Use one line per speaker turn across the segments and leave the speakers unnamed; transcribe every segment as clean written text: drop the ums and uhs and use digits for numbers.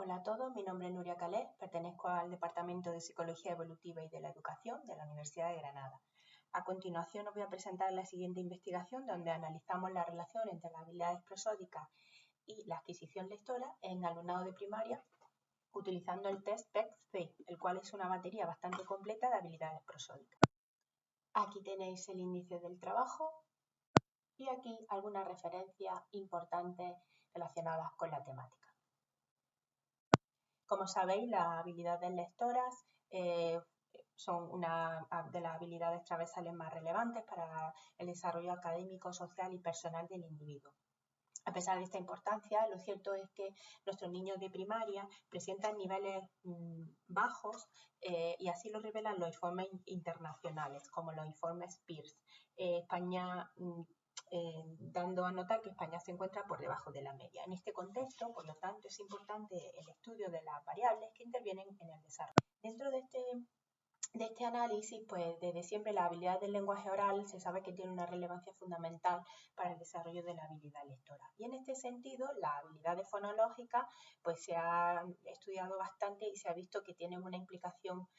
Hola a todos, mi nombre es Nuria Calés, pertenezco al Departamento de Psicología Evolutiva y de la Educación de la Universidad de Granada. A continuación os voy a presentar la siguiente investigación donde analizamos la relación entre las habilidades prosódicas y la adquisición lectora en alumnado de primaria utilizando el test PEC-C, el cual es una batería bastante completa de habilidades prosódicas. Aquí tenéis el índice del trabajo y aquí algunas referencias importantes relacionadas con la temática. Como sabéis, las habilidades lectoras son una de las habilidades transversales más relevantes para el desarrollo académico, social y personal del individuo. A pesar de esta importancia, lo cierto es que nuestros niños de primaria presentan niveles bajos y así lo revelan los informes internacionales, como los informes PIRS. España dando a notar que España se encuentra por debajo de la media. En este contexto, por lo tanto, es importante el estudio de las variables que intervienen en el desarrollo. Dentro de este análisis, pues desde siempre la habilidad del lenguaje oral se sabe que tiene una relevancia fundamental para el desarrollo de la habilidad lectora. Y en este sentido, las habilidades fonológicas pues se ha estudiado bastante y se ha visto que tienen una implicación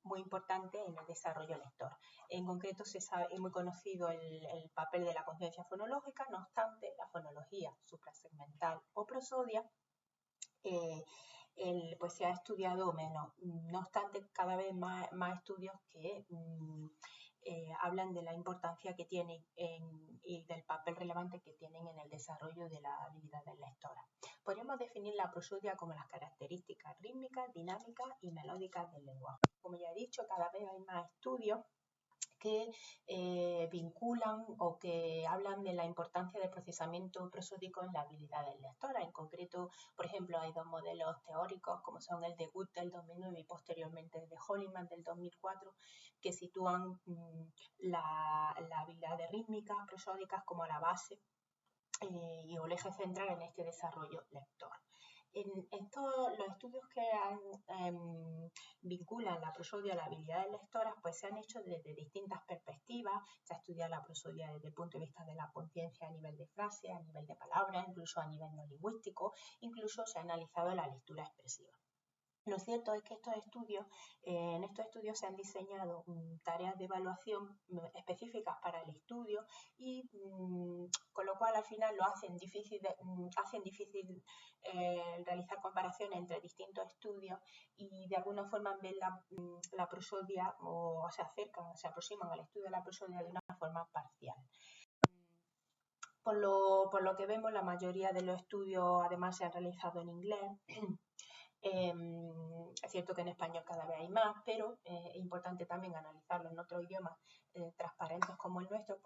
muy importante en el desarrollo lector. En concreto, es muy conocido el papel de la conciencia fonológica, no obstante, la fonología suprasegmental o prosodia pues se ha estudiado menos. No obstante, cada vez más estudios que hablan de la importancia que tienen y del papel relevante que tienen en el desarrollo de las habilidades lectoras. Podríamos definir la prosodia como las características rítmicas, dinámicas y melódicas del lenguaje. Como ya he dicho, cada vez hay más estudios que vinculan o que hablan de la importancia del procesamiento prosódico en las habilidades lectoras. En concreto, por ejemplo, hay dos modelos teóricos, como son el de Wood del 2009 y posteriormente el de Holliman del 2004, que sitúan las habilidades rítmicas prosódicas como la base y el eje central en este desarrollo lector. Los estudios que vinculan la prosodia a las habilidades lectoras pues se han hecho desde distintas perspectivas. Se ha estudiado la prosodia desde el punto de vista de la conciencia a nivel de frase, a nivel de palabras, incluso a nivel no lingüístico, incluso se ha analizado la lectura expresiva. Lo cierto es que en estos estudios se han diseñado tareas de evaluación específicas para el estudio y con lo cual al final lo hacen difícil realizar comparaciones entre distintos estudios y de alguna forma ven la prosodia o se aproximan al estudio de la prosodia de una forma parcial. Por lo que vemos, la mayoría de los estudios además se han realizado en inglés. Es cierto que en español cada vez hay más, pero es importante también analizarlo en otros idiomas transparentes como el nuestro,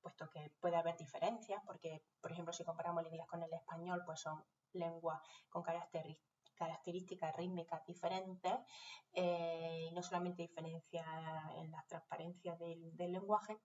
puesto que puede haber diferencias, porque, por ejemplo, si comparamos el inglés con el español, pues son lenguas con características rítmicas diferentes y no solamente diferencias en la transparencia del lenguaje.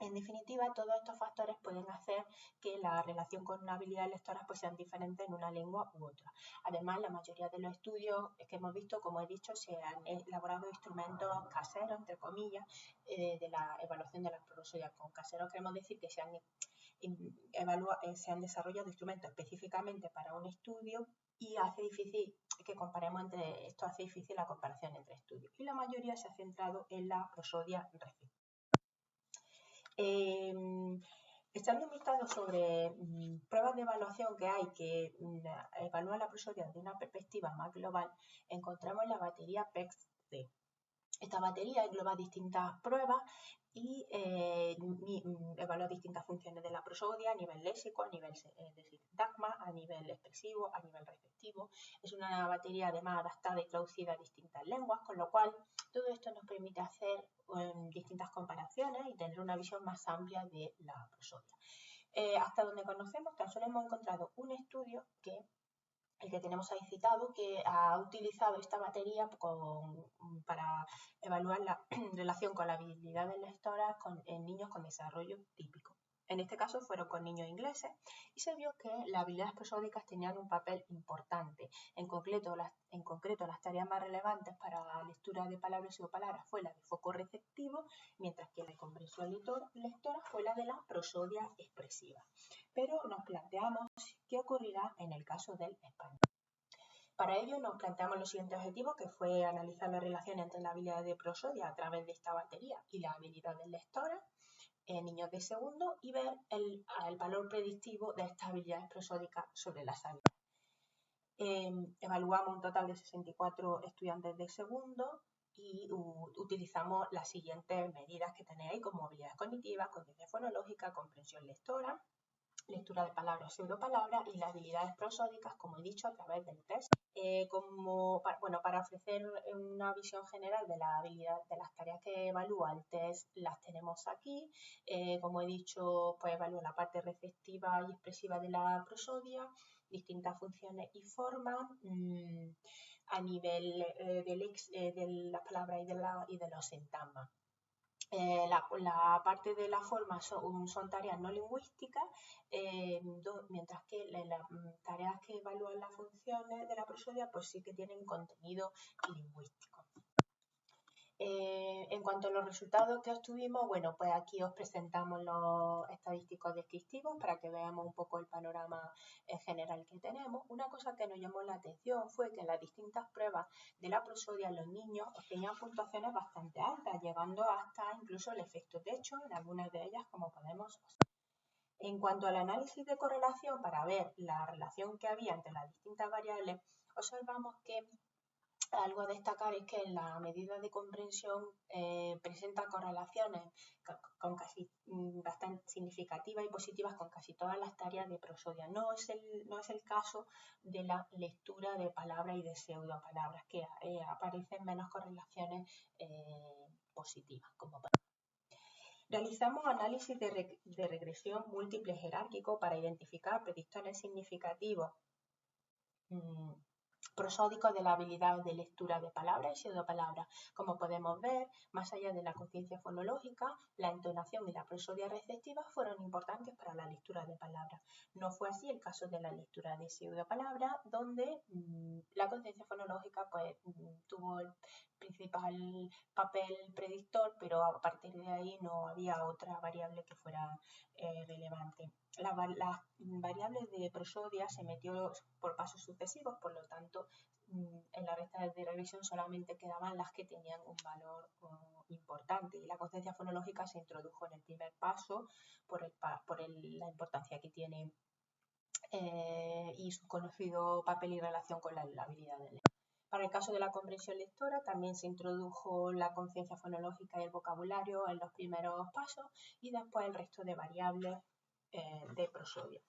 En definitiva, todos estos factores pueden hacer que la relación con una habilidad lectora pues sean diferentes en una lengua u otra. Además, la mayoría de los estudios que hemos visto, como he dicho, se han elaborado instrumentos caseros, entre comillas, de la evaluación de las prosodias. Con caseros queremos decir que se han desarrollado instrumentos específicamente para un estudio y hace difícil que comparemos esto hace difícil la comparación entre estudios. Y la mayoría se ha centrado en la prosodia receptiva. Echando un vistazo sobre pruebas de evaluación que hay que evalúan la prosodia desde una perspectiva más global, encontramos la batería PEC-C. Esta batería engloba distintas pruebas y evalúa distintas funciones de la prosodia a nivel léxico, a nivel de sintagma, a nivel expresivo, a nivel receptivo. Es una batería además adaptada y traducida a distintas lenguas, con lo cual todo esto nos permite hacer distintas comparaciones y tener una visión más amplia de la prosodia. Hasta donde conocemos, tan solo hemos encontrado un estudio el que tenemos ahí citado, que ha utilizado esta batería para evaluar la relación con la habilidad de lectoras en niños con desarrollo típico. En este caso fueron con niños ingleses y se vio que las habilidades prosódicas tenían un papel importante. En concreto, las tareas más relevantes para la lectura de palabras y palabras fue la de foco receptivo, mientras que la de comprensión lectora fue la de la prosodia expresiva. Pero nos planteamos qué ocurrirá en el caso del español. Para ello nos planteamos los siguientes objetivos, que fue analizar la relación entre la habilidad de prosodia a través de esta batería y la habilidad del lectora en niños de segundo y ver el valor predictivo de estas habilidades prosódicas sobre las habilidades. Evaluamos un total de 64 estudiantes de segundo y utilizamos las siguientes medidas que tenéis ahí, como habilidades cognitivas, conciencia fonológica, comprensión lectora, lectura de palabras o pseudopalabras y las habilidades prosódicas, como he dicho, a través del test. Para ofrecer una visión general de la habilidad de las tareas que evalúa el test, las tenemos aquí. Como he dicho, pues evalúa la parte receptiva y expresiva de la prosodia, distintas funciones y formas a nivel de las palabras y de los sintagmas. La parte de la forma son tareas no lingüísticas, mientras que las tareas que evalúan las funciones de la prosodia pues sí que tienen contenido lingüístico. En cuanto a los resultados que obtuvimos, bueno, pues aquí os presentamos los estadísticos descriptivos para que veamos un poco el panorama general que tenemos. Una cosa que nos llamó la atención fue que en las distintas pruebas de la prosodia los niños obtenían puntuaciones bastante altas, llegando hasta incluso el efecto techo en algunas de ellas, como podemos observar. En cuanto al análisis de correlación para ver la relación que había entre las distintas variables, observamos que algo a destacar es que la medida de comprensión presenta correlaciones con casi bastante significativas y positivas con casi todas las tareas de prosodia. No es el caso de la lectura de palabras y de pseudopalabras, que aparecen menos correlaciones positivas. Realizamos análisis de regresión múltiple jerárquico para identificar predictores significativos prosódicos de la habilidad de lectura de palabras y pseudopalabras. Como podemos ver, más allá de la conciencia fonológica, la entonación y la prosodia receptiva fueron importantes para la lectura de palabras. No fue así el caso de la lectura de pseudopalabras, donde la conciencia fonológica pues, tuvo el principal papel predictor, pero a partir de ahí no había otra variable que fuera relevante. Las variables de prosodia se metió por pasos sucesivos, por lo tanto, en la recta de regresión solamente quedaban las que tenían un valor importante y la conciencia fonológica se introdujo en el primer paso por la importancia que tiene y su conocido papel y relación con la habilidad de leer. Para el caso de la comprensión lectora también se introdujo la conciencia fonológica y el vocabulario en los primeros pasos y después el resto de variables de prosodia.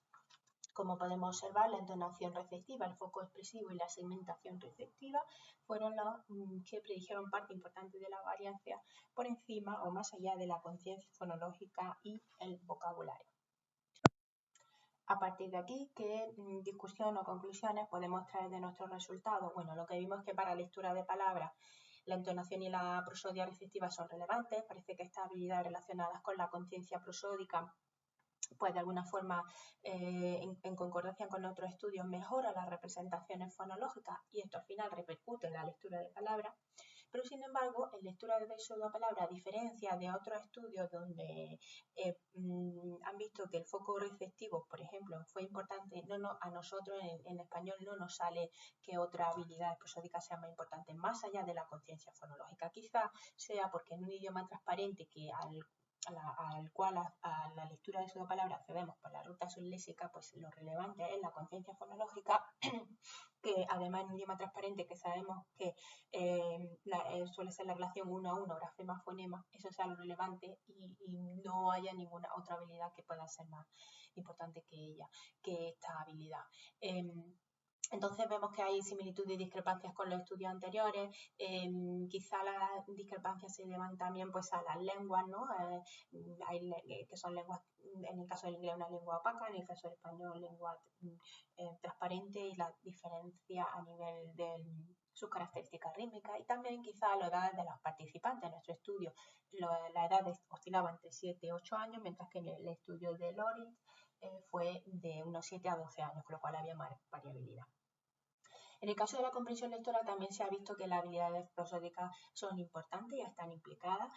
Como podemos observar, la entonación receptiva, el foco expresivo y la segmentación receptiva fueron los que predijeron parte importante de la variancia por encima o más allá de la conciencia fonológica y el vocabulario. A partir de aquí, ¿qué discusión o conclusiones podemos traer de nuestros resultados? Bueno, lo que vimos es que para lectura de palabras la entonación y la prosodia receptiva son relevantes. Parece que estas habilidades relacionadas con la conciencia prosódica pues de alguna forma en concordancia con otros estudios mejora las representaciones fonológicas y esto al final repercute en la lectura de palabras, pero sin embargo en lectura de pseudopalabras, a diferencia de otros estudios donde han visto que el foco receptivo, por ejemplo, fue importante, a nosotros en español no nos sale que otra habilidad prosódica sea más importante, más allá de la conciencia fonológica. Quizá sea porque en un idioma transparente que al cual a la lectura de pseudopalabras accedemos por la ruta subléxica, pues lo relevante es la conciencia fonológica, que además en un idioma transparente que sabemos que suele ser la relación 1 a 1, grafema-fonema, eso sea lo relevante y no haya ninguna otra habilidad que pueda ser más importante que esta habilidad. Entonces vemos que hay similitudes y discrepancias con los estudios anteriores. Quizá las discrepancias se deban también pues, a las lenguas, ¿no? Que son lenguas, en el caso del inglés una lengua opaca, en el caso del español lengua transparente y la diferencia a nivel de sus características rítmicas y también quizá la edad de los participantes. En nuestro estudio la edad oscilaba entre 7 y 8 años, mientras que en el estudio de Loritz fue de unos 7 a 12 años, con lo cual había más variabilidad. En el caso de la comprensión lectora también se ha visto que las habilidades prosódicas son importantes y están implicadas,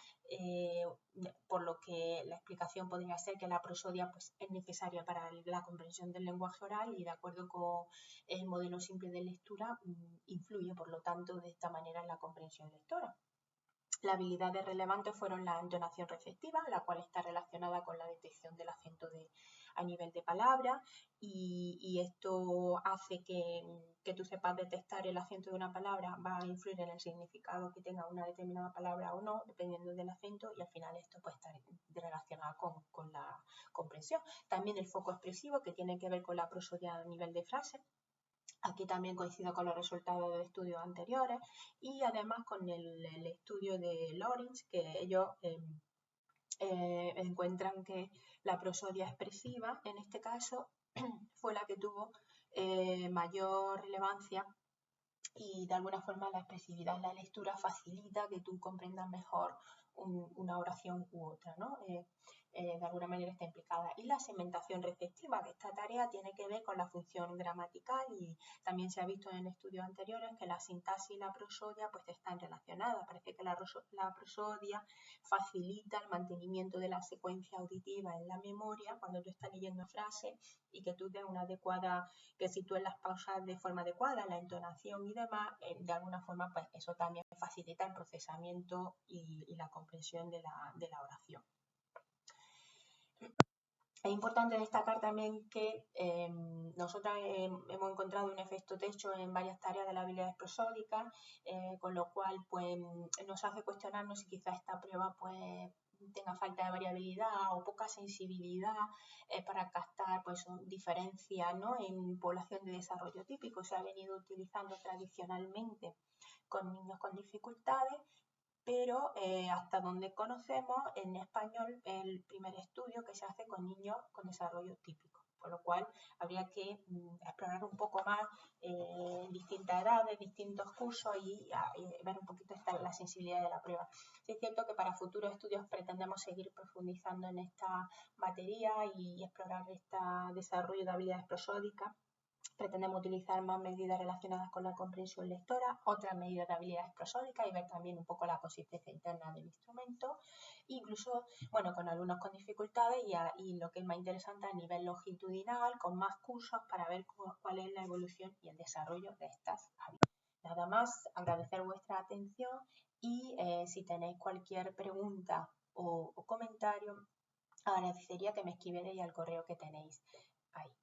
por lo que la explicación podría ser que la prosodia pues, es necesaria para la comprensión del lenguaje oral y de acuerdo con el modelo simple de lectura influye, por lo tanto, de esta manera en la comprensión lectora. Las habilidades relevantes fueron la entonación receptiva, la cual está relacionada con la detección del acento a nivel de palabra y esto hace que tú sepas detectar el acento de una palabra, va a influir en el significado que tenga una determinada palabra o no, dependiendo del acento y al final esto puede estar relacionado con la comprensión. También el foco expresivo que tiene que ver con la prosodia a nivel de frase. Aquí también coincido con los resultados de estudios anteriores y además con el estudio de Lawrence, que ellos encuentran que la prosodia expresiva, en este caso, fue la que tuvo mayor relevancia y de alguna forma la expresividad en la lectura facilita que tú comprendas mejor una oración u otra, ¿no? De alguna manera está implicada. Y la segmentación receptiva, que esta tarea tiene que ver con la función gramatical y también se ha visto en estudios anteriores que la sintaxis y la prosodia pues están relacionadas. Parece que la prosodia facilita el mantenimiento de la secuencia auditiva en la memoria cuando tú estás leyendo frases y que tú des una adecuada, que sitúes las pausas de forma adecuada, la entonación y demás, de alguna forma pues eso también facilita el procesamiento y la comprensión de la oración. Es importante destacar también que nosotras hemos encontrado un efecto techo en varias tareas de las habilidades prosódicas, con lo cual pues, nos hace cuestionarnos si quizás esta prueba pues, tenga falta de variabilidad o poca sensibilidad para captar pues, diferencias, ¿no? En población de desarrollo típico. Se ha venido utilizando tradicionalmente con niños con dificultades, pero hasta donde conocemos, en español el primer estudio que se hace con niños con desarrollo típico, por lo cual habría que explorar un poco más distintas edades, distintos cursos y ver un poquito la sensibilidad de la prueba. Sí es cierto que para futuros estudios pretendemos seguir profundizando en esta materia y explorar este desarrollo de habilidades prosódicas. Pretendemos utilizar más medidas relacionadas con la comprensión lectora, otras medidas de habilidades prosódicas y ver también un poco la consistencia interna del instrumento, incluso, bueno, con alumnos con dificultades y lo que es más interesante a nivel longitudinal, con más cursos para ver cuál es la evolución y el desarrollo de estas habilidades. Nada más, agradecer vuestra atención y si tenéis cualquier pregunta o comentario, agradecería que me escribierais al correo que tenéis ahí.